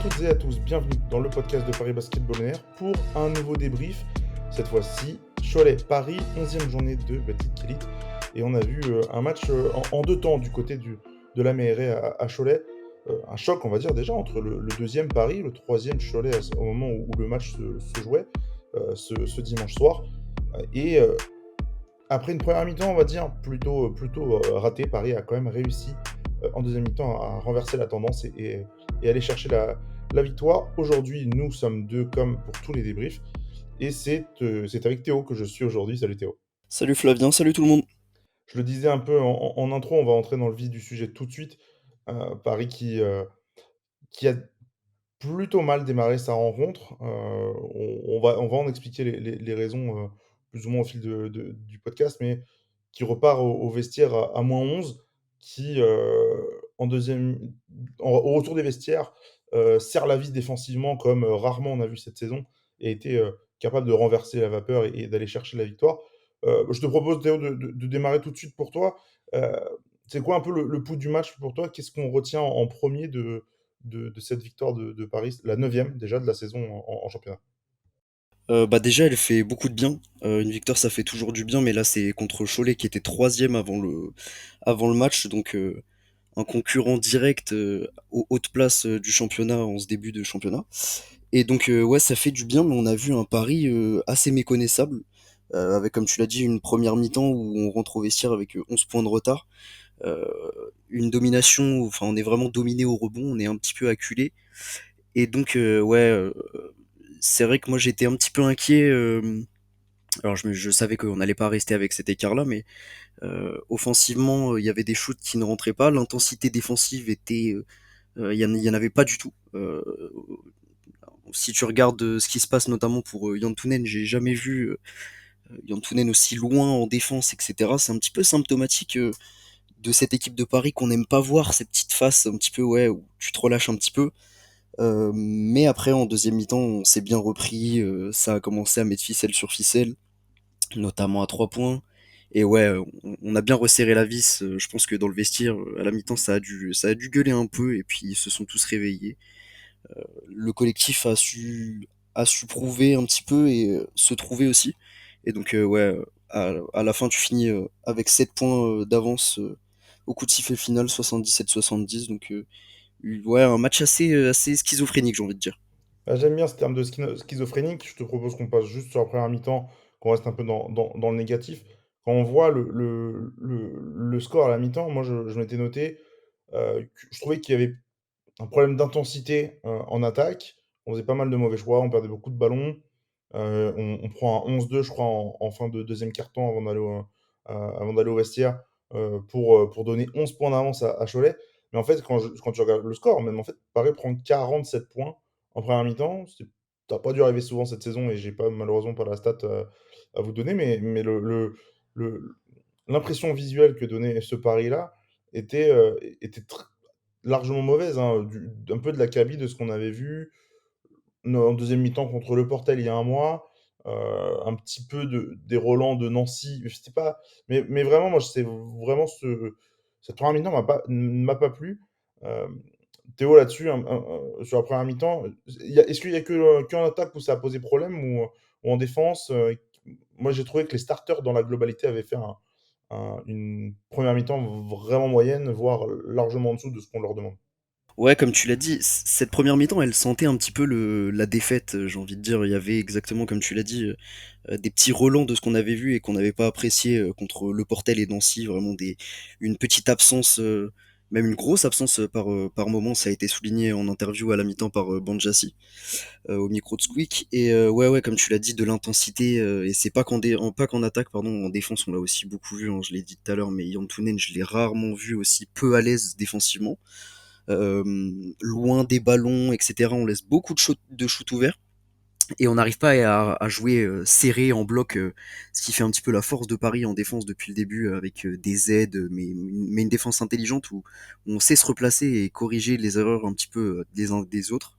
toutes et à tous, bienvenue dans le podcast de Paris Basketball On Air pour un nouveau débrief. Cette fois-ci, Cholet-Paris, 11e journée de Betclic Elite. Et on a vu un match en deux temps du côté de la Mairie à Cholet. Un choc, on va dire, déjà entre le deuxième Paris, le troisième Cholet au moment où le match se jouait ce dimanche soir. Et après une première mi-temps, on va dire, plutôt ratée, Paris a quand même réussi en deuxième mi-temps à renverser la tendance et aller chercher la victoire. Aujourd'hui, nous sommes deux comme pour tous les débriefs. Et c'est avec Théo que je suis aujourd'hui. Salut Théo. Salut Flavien, salut tout le monde. Je le disais un peu en intro, on va entrer dans le vif du sujet tout de suite. Paris qui a plutôt mal démarré sa rencontre. On va en expliquer les raisons plus ou moins au fil du podcast, mais qui repart au vestiaire à -11, qui, en deuxième, au retour des vestiaires, serre la vis défensivement comme rarement on a vu cette saison et a été capable de renverser la vapeur et d'aller chercher la victoire. Je te propose, Théo, de démarrer tout de suite pour toi. Euh, c'est quoi un peu le pouls du match pour toi? Qu'est-ce qu'on retient en premier de cette victoire de Paris, la neuvième déjà de la saison en championnat? Déjà elle fait beaucoup de bien. Une victoire ça fait toujours du bien, mais là c'est contre Cholet qui était troisième avant le match, donc un concurrent direct aux hautes places du championnat en ce début de championnat. Et donc ouais ça fait du bien, mais on a vu un Paris assez méconnaissable, avec comme tu l'as dit une première mi-temps où on rentre au vestiaire avec 11 points de retard. Euh, une domination, enfin on est vraiment dominé au rebond, on est un petit peu acculé. Et donc ouais, c'est vrai que moi j'étais un petit peu inquiet. Alors je savais qu'on n'allait pas rester avec cet écart-là, mais offensivement, il y avait des shoots qui ne rentraient pas. L'intensité défensive était, il y en avait pas du tout. Si tu regardes ce qui se passe notamment pour Yantunen, j'ai jamais vu Yantunen aussi loin en défense, etc. C'est un petit peu symptomatique de cette équipe de Paris qu'on n'aime pas voir, ces petites faces un petit peu, ouais, où tu te relâches un petit peu. Mais après, en deuxième mi-temps, on s'est bien repris. Ça a commencé à mettre ficelle sur ficelle, notamment à 3 points. Et ouais, on a bien resserré la vis. Je pense que dans le vestiaire, à la mi-temps, ça a dû gueuler un peu. Et puis ils se sont tous réveillés. Le collectif a su prouver un petit peu et se trouver aussi. Et donc ouais, à la fin, tu finis avec 7 points d'avance au coup de sifflet final, 77-70. Donc ouais, un match assez schizophrénique, j'ai envie de dire. Bah, j'aime bien ce terme de schizophrénique. Je te propose qu'on passe juste sur la première mi-temps, qu'on reste un peu dans le négatif. Quand on voit le score à la mi-temps, moi je m'étais noté que je trouvais qu'il y avait un problème d'intensité en attaque. On faisait pas mal de mauvais choix, on perdait beaucoup de ballons. On prend un 11-2, je crois, en fin de deuxième quart-temps avant d'aller au vestiaire pour donner 11 points d'avance à Cholet. Mais en fait, quand tu regardes le score, même en fait, Paris prend 47 points en première mi-temps. Ça n'a pas dû arriver souvent cette saison et j'ai pas malheureusement pas la stat à vous donner, mais le- l'impression visuelle que donnait ce Paris-là était largement mauvaise, hein, un peu de l'acabit de ce qu'on avait vu en deuxième mi-temps contre Le Portel il y a un mois, un petit peu des Roland de Nancy. Je sais pas, mais vraiment, moi, c'est vraiment cette première mi-temps ne m'a pas plu. Euh, Théo, là-dessus, sur la première mi-temps, est-ce qu'il y a qu'en attaque où ça a posé problème ou en défense moi, j'ai trouvé que les starters, dans la globalité, avaient fait une première mi-temps vraiment moyenne, voire largement en dessous de ce qu'on leur demande. Ouais, comme tu l'as dit, cette première mi-temps, elle sentait un petit peu la défaite, j'ai envie de dire. Il y avait exactement, comme tu l'as dit, des petits relents de ce qu'on avait vu et qu'on n'avait pas apprécié contre Le Portel et Nancy. Vraiment une petite absence, même une grosse absence par moment. Ça a été souligné en interview à la mi-temps par Banjassi au micro de Squeak. Et ouais, ouais, comme tu l'as dit, de l'intensité. Et c'est pas qu'en attaque, pardon, en défense, on l'a aussi beaucoup vu. Hein, je l'ai dit tout à l'heure, mais Yantunen, je l'ai rarement vu aussi peu à l'aise défensivement, loin des ballons, etc. On laisse beaucoup de shoot ouverts et on n'arrive pas à jouer serré en bloc, ce qui fait un petit peu la force de Paris en défense depuis le début, avec des aides, mais une défense intelligente où on sait se replacer et corriger les erreurs un petit peu des uns des autres.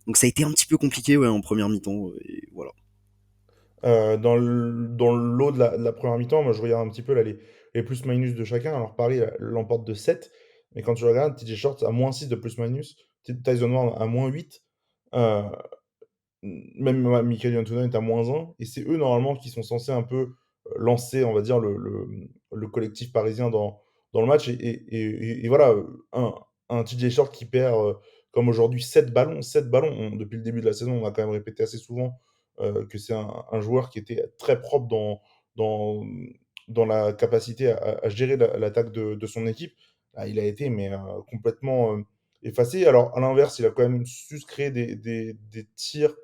Donc ça a été un petit peu compliqué, ouais, en première mi-temps, et voilà. Dans le lot de la première mi-temps, moi je regarde un petit peu là, les plus-minus de chacun. Alors Paris l'emporte de 7, mais quand tu regardes, TJ Shorts a -6 de plus-minus. Tyson Ward à -8. Heu, Même Mickaël Antonio est à -1 et c'est eux normalement qui sont censés un peu, lancer, on va dire, le collectif parisien dans le match et voilà, un TJ Short qui perd, comme aujourd'hui 7 ballons. 7 ballons, depuis le début de la saison, on a quand même répété assez souvent, que c'est un joueur qui était très propre dans dans la capacité à gérer l'attaque de son équipe. Ah, il a été mais complètement, effacé. Alors à l'inverse, il a quand même su se créer des tirs,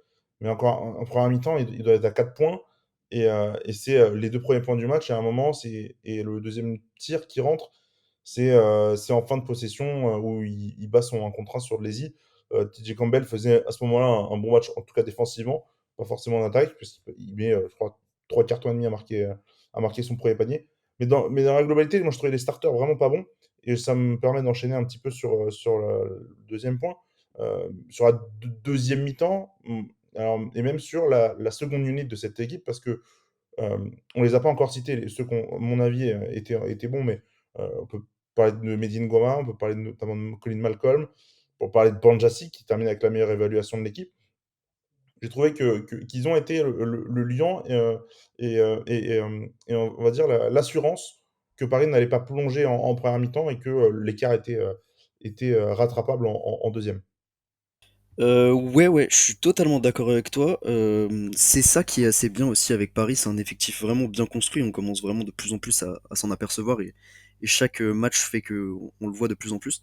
mais encore en première mi-temps, il doit être à 4 points et c'est, les 2 premiers points du match. Et à un moment, c'est et le deuxième tir qui rentre, c'est en fin de possession, où il bat son 1 contre 1 sur Lazy. TJ Campbell faisait à ce moment-là un bon match, en tout cas défensivement, pas forcément en attaque, puisqu'il met, je crois 3 cartons et demi à marquer son premier panier. Mais dans la globalité, moi je trouvais les starters vraiment pas bons et ça me permet d'enchaîner un petit peu sur le 2e point. Sur la deuxième mi-temps, alors, et même sur la seconde unité de cette équipe, parce que on les a pas encore cités, ceux qui ont, à mon avis, étaient bons, mais on peut parler de Mehdi Ngoma, on peut parler notamment de Colin Malcolm, pour parler de Banjassi qui termine avec la meilleure évaluation de l'équipe. J'ai trouvé qu'ils ont été le liant et on va dire l'assurance que Paris n'allait pas plonger en première mi-temps et que l'écart était rattrapable en deuxième. Ouais, ouais, je suis totalement d'accord avec toi. C'est ça qui est assez bien aussi avec Paris, c'est un effectif vraiment bien construit. On commence vraiment de plus en plus à s'en apercevoir et chaque match fait que on le voit de plus en plus.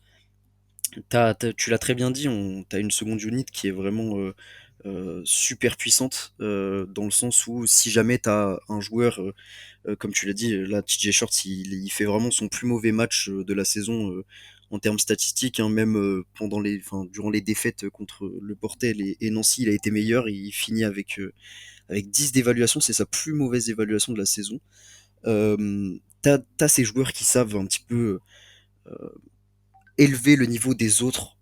Tu l'as très bien dit, t'as une seconde unit qui est vraiment super puissante dans le sens où si jamais t'as un joueur, comme tu l'as dit, là, TJ Shorts, il fait vraiment son plus mauvais match de la saison en termes statistiques, hein, même durant les défaites contre le Portel et Nancy, il a été meilleur. Il finit avec 10 d'évaluation, c'est sa plus mauvaise évaluation de la saison. T'as ces joueurs qui savent un petit peu élever le niveau des autres,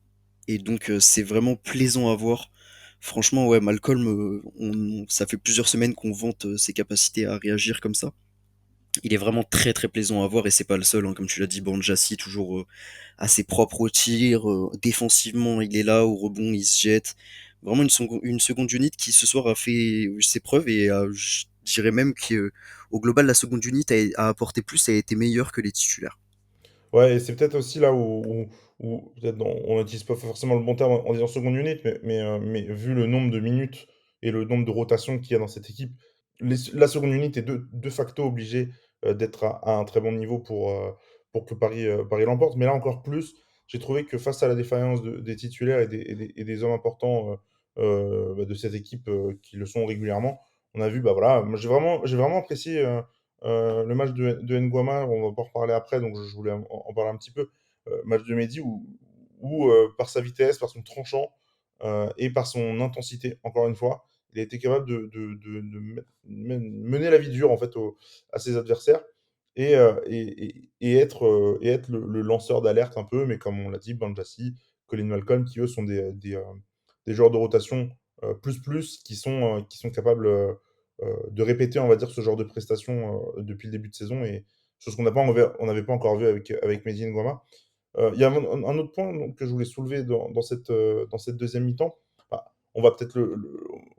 et donc c'est vraiment plaisant à voir. Franchement, ouais, Malcolm, ça fait plusieurs semaines qu'on vante ses capacités à réagir comme ça. Il est vraiment très très plaisant à voir et c'est pas le seul, hein, comme tu l'as dit, Banjassi toujours assez propre au tir, défensivement il est là, au rebond il se jette. Vraiment une seconde unit qui ce soir a fait ses preuves et je dirais même qu'au global la seconde unit a apporté plus et a été meilleure que les titulaires. Ouais, et c'est peut-être aussi là où peut-être on n'utilise pas forcément le bon terme en disant seconde unit, mais vu le nombre de minutes et le nombre de rotations qu'il y a dans cette équipe, la seconde unité est de facto obligée d'être à un très bon niveau pour que Paris l'emporte. Mais là encore plus, j'ai trouvé que face à la défaillance des titulaires et des hommes importants de cette équipe qui le sont régulièrement, on a vu, bah voilà, moi j'ai vraiment apprécié. Le match de N'Guama, on va pas en reparler après, donc je voulais en parler un petit peu. Match de Mehdi où par sa vitesse, par son tranchant, et par son intensité, encore une fois, il a été capable de mener la vie dure, en fait, à ses adversaires et être le lanceur d'alerte un peu, mais comme on l'a dit, Banjassi, Colin Malcolm, qui eux sont des joueurs de rotation, qui sont capables, de répéter, on va dire, ce genre de prestations depuis le début de saison, et chose on n'avait pas encore vu avec Mehdi Nguama. Il y a un autre point donc, que je voulais soulever dans cette deuxième mi-temps. Bah, on va peut-être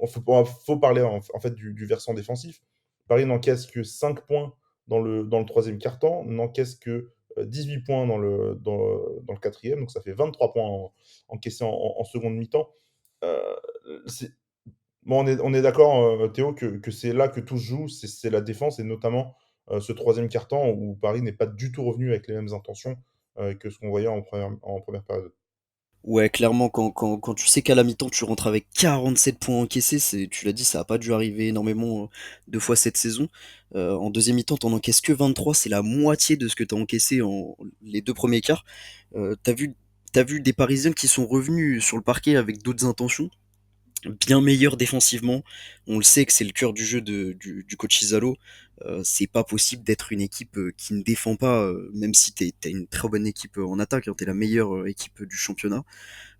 faut parler en fait du versant défensif. Paris n'encaisse que 5 points dans le troisième quart-temps, n'encaisse que 18 points dans le quatrième, donc ça fait 23 points encaissés en seconde mi-temps. Euh, c'est- Bon, on est d'accord, Théo, que c'est là que tout se joue, c'est la défense et notamment ce troisième quart-temps où Paris n'est pas du tout revenu avec les mêmes intentions que ce qu'on voyait en première période. Ouais, clairement, quand tu sais qu'à la mi-temps, tu rentres avec 47 points encaissés, tu l'as dit, ça a pas dû arriver énormément de fois cette saison. En deuxième mi-temps, t'en encaisses que 23, c'est la moitié de ce que t'as encaissé en les deux premiers quarts. T'as vu des Parisiens qui sont revenus sur le parquet avec d'autres intentions, bien meilleur défensivement. On le sait que c'est le cœur du jeu du coach Isalo. C'est pas possible d'être une équipe qui ne défend pas, même si t'as une très bonne équipe en attaque, hein, t'es la meilleure équipe du championnat.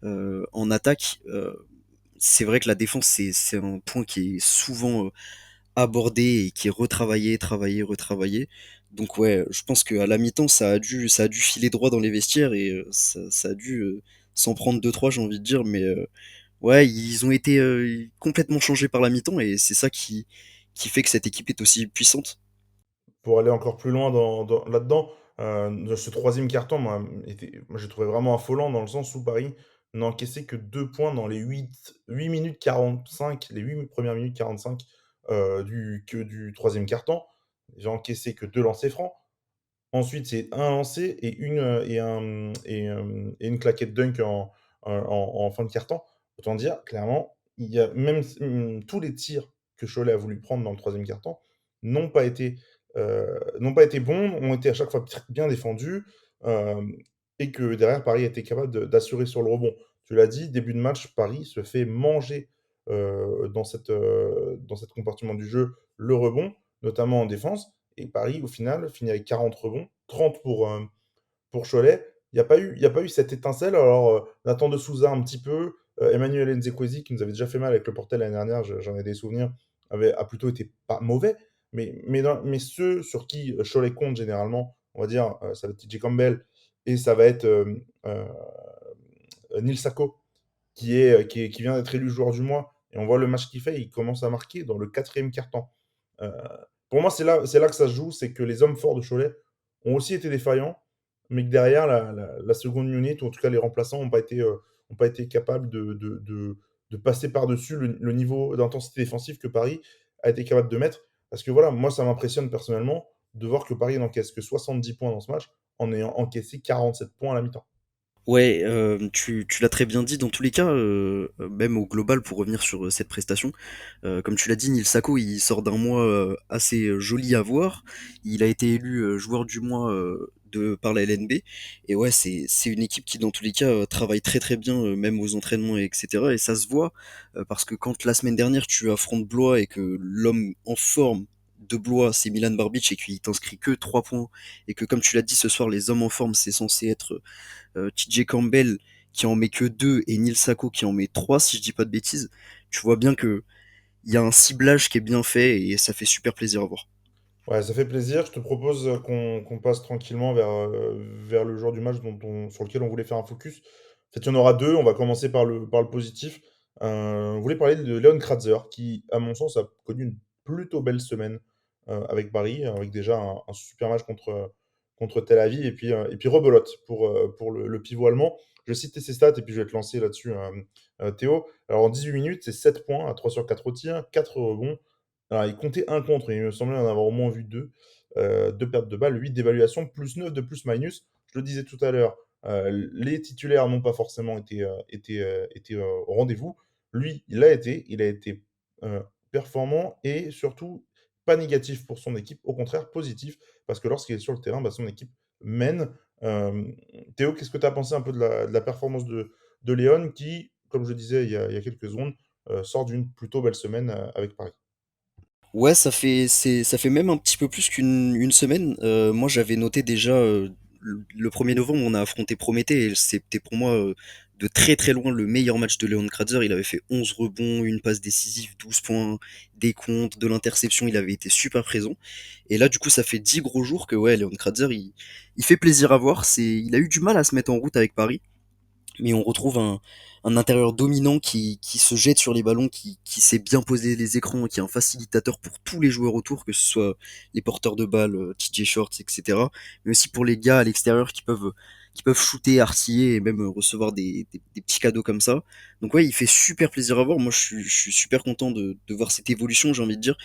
En attaque, c'est vrai que la défense, c'est un point qui est souvent abordé et qui est retravaillé, travaillé, retravaillé. Donc ouais, je pense qu'à la mi-temps, ça a dû filer droit dans les vestiaires et ça a dû sans prendre deux trois j'ai envie de dire, mais ouais, ils ont été complètement changés par la mi-temps et c'est ça qui fait que cette équipe est aussi puissante. Pour aller encore plus loin là-dedans, dans ce troisième quart-temps, moi j'ai trouvé vraiment affolant dans le sens où Paris n'a encaissé que 2 points dans les 8 minutes 45, les 8 premières minutes 45 du troisième quart-temps. J'ai encaissé que 2 lancers francs. Ensuite, c'est un lancer et une claquette dunk en fin de quart-temps. Autant dire, clairement, il y a même tous les tirs que Cholet a voulu prendre dans le troisième quart-temps n'ont pas été, n'ont pas été bons, ont été à chaque fois bien défendus, euh, et que derrière, Paris a été capable d'assurer sur le rebond. Tu l'as dit, début de match, Paris se fait manger dans cette compartiment du jeu le rebond, notamment en défense. Et Paris, au final, finit avec 40 rebonds, 30 pour Cholet. Il y a pas eu cette étincelle. Alors, Nathan de Souza un petit peu, Emmanuel Nzekwezi, qui nous avait déjà fait mal avec le Portel l'année dernière, j'en ai des souvenirs, a plutôt été pas mauvais. Mais ceux sur qui Cholet compte généralement, on va dire, ça va être TJ Campbell et ça va être Neil Sako, qui vient d'être élu joueur du mois. Et on voit le match qu'il fait, il commence à marquer dans le quatrième quart-temps. Euh, pour moi, c'est là que ça se joue, c'est que les hommes forts de Cholet ont aussi été défaillants, mais que derrière, la seconde unit, ou en tout cas les remplaçants, ont pas été capables de passer par-dessus le niveau d'intensité défensive que Paris a été capable de mettre. Parce que voilà, moi, ça m'impressionne personnellement de voir que Paris n'encaisse que 70 points dans ce match en ayant encaissé 47 points à la mi-temps. Ouais, tu l'as très bien dit dans tous les cas, même au global pour revenir sur cette prestation. Comme tu l'as dit, Neil Sako, il sort d'un mois assez joli à voir. Il a été élu joueur du mois par la LNB. Et ouais, c'est une équipe qui, dans tous les cas, travaille très très bien, même aux entraînements, etc. Et ça se voit, parce que quand la semaine dernière tu affrontes Blois et que l'homme en forme de Blois, c'est Milan Barbic et qu'il t'inscrit que 3 points, et que comme tu l'as dit ce soir, les hommes en forme, c'est censé être TJ Campbell qui en met que 2 et Neil Sako qui en met 3 si je dis pas de bêtises, tu vois bien que il y a un ciblage qui est bien fait et ça fait super plaisir à voir. Ouais, ça fait plaisir. Je te propose qu'on passe tranquillement vers le jour du match sur lequel on voulait faire un focus. En fait, il y en aura deux. On va commencer par le positif. On voulait parler de Leon Kratzer, qui, à mon sens, a connu une plutôt belle semaine avec Paris, avec déjà un super match contre Tel Aviv, et puis rebelote pour le pivot allemand. Je vais citer ses stats et puis je vais te lancer là-dessus, Théo. Alors, en 18 minutes, c'est 7 points à 3 sur 4 au tir, 4 rebonds. Alors, il comptait un contre, et il me semblait en avoir au moins vu deux. Deux pertes de balles, 8 d'évaluation, plus 9 de plus-minus. Je le disais tout à l'heure, les titulaires n'ont pas forcément été au rendez-vous. Lui, il a été euh, performant et surtout pas négatif pour son équipe, au contraire positif, parce que lorsqu'il est sur le terrain, bah, son équipe mène. Euh, Théo, qu'est-ce que tu as pensé un peu de la performance de Léon qui, comme je disais il y a quelques secondes, sort d'une plutôt belle semaine avec Paris? Ouais, ça fait même un petit peu plus qu'une semaine. Moi, j'avais noté déjà le 1er novembre, on a affronté Prométhée et c'était pour moi de très très loin le meilleur match de Leon Kratzer. Il avait fait 11 rebonds, une passe décisive, 12 points, des comptes, de l'interception. Il avait été super présent. Et là, du coup, ça fait 10 gros jours que ouais, Leon Kratzer, il fait plaisir à voir. Il a eu du mal à se mettre en route avec Paris, mais on retrouve un intérieur dominant qui se jette sur les ballons, qui sait bien poser les écrans, qui est un facilitateur pour tous les joueurs autour, que ce soit les porteurs de balles, TJ Shorts, etc. Mais aussi pour les gars à l'extérieur qui peuvent shooter, artiller et même recevoir des petits cadeaux comme ça. Donc ouais, il fait super plaisir à voir. Moi, je suis super content de voir cette évolution, j'ai envie de dire.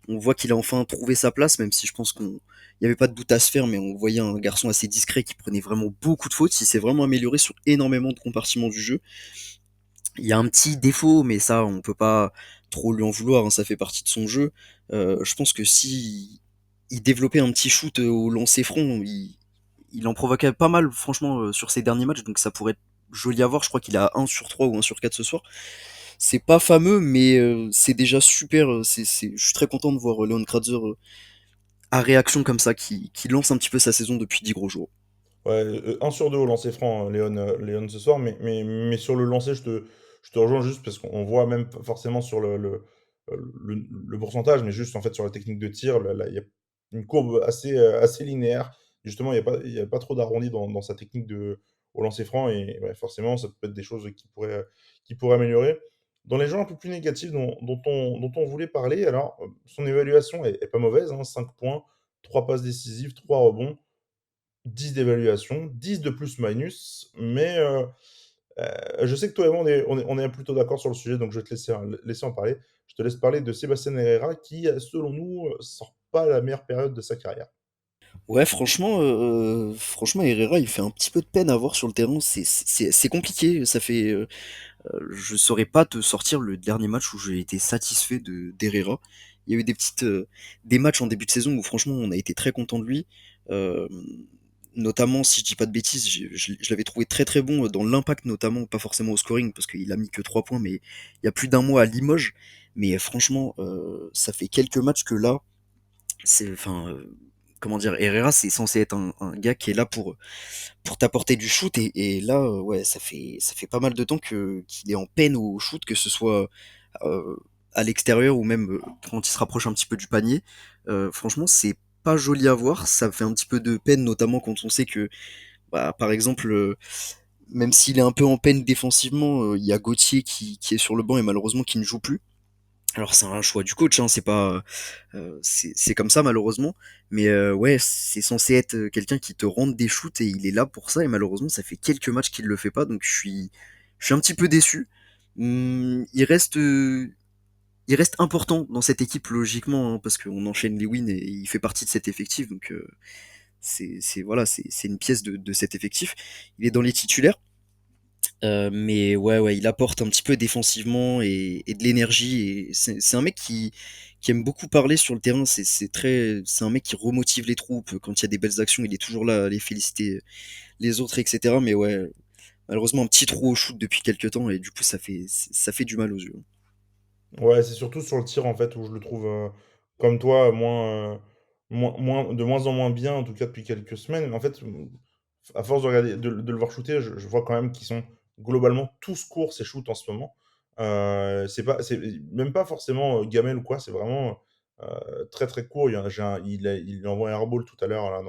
On voit qu'il a enfin trouvé sa place, même si je pense qu'il n'y avait pas de bout à se faire, mais on voyait un garçon assez discret qui prenait vraiment beaucoup de fautes. Il s'est vraiment amélioré sur énormément de compartiments du jeu. Il y a un petit défaut, mais ça, on peut pas trop lui en vouloir, hein, ça fait partie de son jeu. Je pense que si il développait un petit shoot au lancer franc, il en provoquait pas mal, franchement, sur ses derniers matchs, donc ça pourrait être joli à voir. Je crois qu'il a 1 sur 3 ou 1 sur 4 ce soir. C'est pas fameux, mais c'est déjà super. Je suis très content de voir Leon Kratzer à réaction comme ça, qui lance un petit peu sa saison depuis 10 gros jours. Ouais, 1 sur 2 au lancer franc, Léon ce soir, mais sur le lancer, je te rejoins juste parce qu'on voit même pas forcément sur le pourcentage, mais juste en fait sur la technique de tir, il y a une courbe assez linéaire. Justement, il y a pas trop d'arrondi dans sa technique au lancer franc et ouais, forcément, ça peut être des choses qui pourraient améliorer. Dans les gens un peu plus négatifs dont on voulait parler, alors, son évaluation est pas mauvaise, hein, 5 points, 3 passes décisives, 3 rebonds, 10 d'évaluation, 10 de plus-minus, mais je sais que toi et moi, on est plutôt d'accord sur le sujet, donc je vais te laisser en parler. Je te laisse parler de Sébastien Herrera qui, selon nous, sort pas la meilleure période de sa carrière. Ouais, franchement, Herrera, il fait un petit peu de peine à voir sur le terrain. C'est compliqué. Je saurais pas te sortir le dernier match où j'ai été satisfait de d'Herrera. Il y a eu des matchs en début de saison où franchement on a été très content de lui. Euh, Notamment, si je dis pas de bêtises, je l'avais trouvé très très bon dans l'impact notamment, pas forcément au scoring parce qu'il a mis que 3 points, mais il y a plus d'un mois à Limoges. Mais franchement, ça fait quelques matchs que là, c'est, enfin, comment dire, Herrera, c'est censé être un gars qui est là pour t'apporter du shoot et là ouais ça fait pas mal de temps que qu'il est en peine au shoot que ce soit euh, à l'extérieur ou même quand il se rapproche un petit peu du panier. Franchement c'est pas joli à voir, ça fait un petit peu de peine notamment quand on sait que bah, par exemple même s'il est un peu en peine défensivement, il y a Gauthier qui est sur le banc et malheureusement qui ne joue plus. Alors c'est un choix du coach, hein, c'est pas, c'est comme ça malheureusement. Mais ouais, c'est censé être quelqu'un qui te rende des shoots et il est là pour ça. Et malheureusement, ça fait quelques matchs qu'il le fait pas, donc je suis un petit peu déçu. Il reste important dans cette équipe logiquement, hein, parce qu'on enchaîne les wins et il fait partie de cet effectif. Donc voilà, c'est une pièce de cet effectif. Il est dans les titulaires. Mais ouais, il apporte un petit peu défensivement et de l'énergie. Et c'est un mec qui aime beaucoup parler sur le terrain. C'est un mec qui remotive les troupes. Quand il y a des belles actions, il est toujours là à les féliciter les autres, etc. Mais ouais, malheureusement, un petit trou au shoot depuis quelques temps. Et du coup, ça fait du mal aux yeux. Ouais, c'est surtout sur le tir, en fait, où je le trouve, comme toi, de moins en moins bien, en tout cas depuis quelques semaines. En fait, à force de regarder, de le voir shooter, je vois quand même qu'ils sont globalement tous courts, ces shoots en ce moment. C'est même pas forcément gamelle ou quoi, c'est vraiment très très court. Il envoie un airball tout à l'heure là,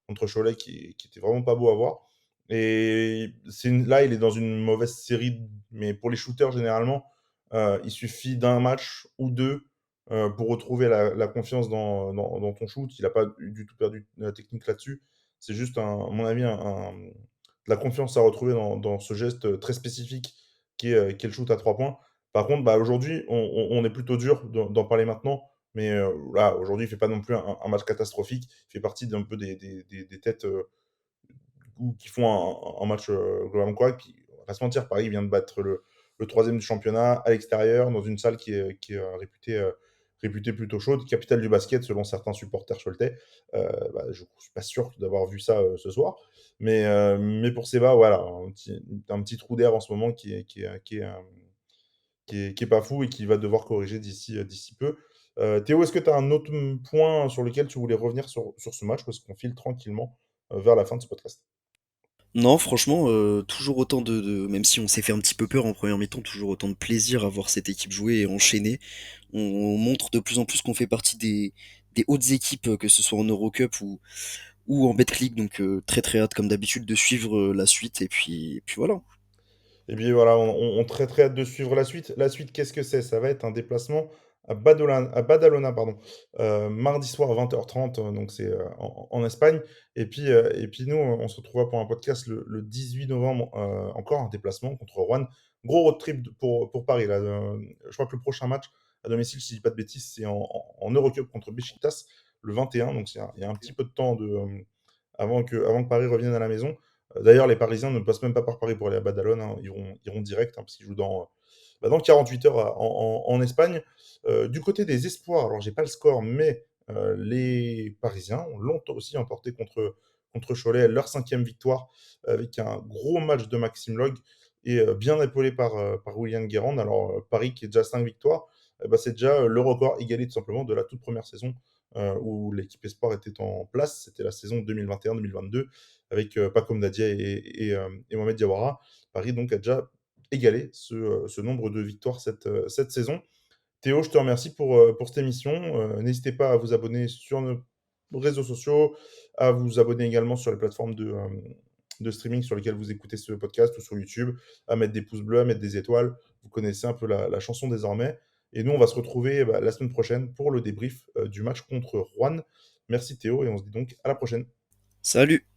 contre Cholet qui était vraiment pas beau à voir. Et là, il est dans une mauvaise série, mais pour les shooters, généralement. Il suffit d'un match ou 2 pour retrouver la confiance dans ton shoot. Il a pas du tout perdu la technique là-dessus. C'est juste à mon avis de la confiance à retrouver dans ce geste, très spécifique qui est le shoot à 3 points. Par contre, bah, aujourd'hui, on est plutôt dur d'en parler maintenant, mais là, aujourd'hui, il fait pas non plus un match catastrophique. Il fait partie d'un peu des têtes, ou qui font un match globalement correct. Puis, on va pas se mentir, Paris vient de battre le troisième du championnat à l'extérieur, dans une salle qui est réputée plutôt chaude, capitale du basket selon certains supporters choletais. Bah, je ne suis pas sûr d'avoir vu ça ce soir. Mais pour Seba, voilà, un petit trou d'air en ce moment qui est pas fou et qui va devoir corriger d'ici peu. Théo, est-ce que tu as un autre point sur lequel tu voulais revenir sur ce match ou est-ce qu'on file tranquillement vers la fin de ce podcast? Non, franchement, toujours autant même si on s'est fait un petit peu peur en première mi-temps, toujours autant de plaisir à voir cette équipe jouer et enchaîner. On montre de plus en plus qu'on fait partie des hautes équipes, que ce soit en Eurocup ou en Betclic, donc très très hâte comme d'habitude de suivre la suite et puis voilà. Et puis voilà, on très très hâte de suivre la suite. La suite, qu'est-ce que c'est? Ça va être un déplacement à Badalona, pardon, mardi soir 20h30, donc c'est en Espagne. Et puis nous, on se retrouvera pour un podcast le 18 novembre, encore un déplacement contre Rouen. Gros road trip pour Paris. Là, je crois que le prochain match à domicile, si je dis pas de bêtises, c'est en Eurocup contre Besiktas le 21. Donc il y a un petit peu de temps avant que Paris revienne à la maison. D'ailleurs, les Parisiens ne passent même pas par Paris pour aller à Badalone, hein. Iront direct, hein, parce qu'ils jouent dans 48 heures en Espagne. Du côté des espoirs, alors j'ai pas le score, mais les Parisiens l'ont aussi emporté contre Cholet, leur cinquième victoire, avec un gros match de Maxime Log et bien épaulé par William Guérand. Alors Paris qui est déjà à 5 victoires, bah, c'est déjà le record égalé tout simplement de la toute première saison où l'équipe Espoir était en place. C'était la saison 2021-2022 avec Paco Mnadia et Mohamed Diawara. Paris donc a déjà égalé ce nombre de victoires cette saison. Théo, je te remercie pour cette émission. N'hésitez pas à vous abonner sur nos réseaux sociaux, à vous abonner également sur les plateformes de streaming sur lesquels vous écoutez ce podcast ou sur YouTube, à mettre des pouces bleus, à mettre des étoiles. Vous connaissez un peu la chanson désormais. Et nous, on va se retrouver bah, la semaine prochaine pour le débrief du match contre Rouen. Merci Théo et on se dit donc à la prochaine. Salut!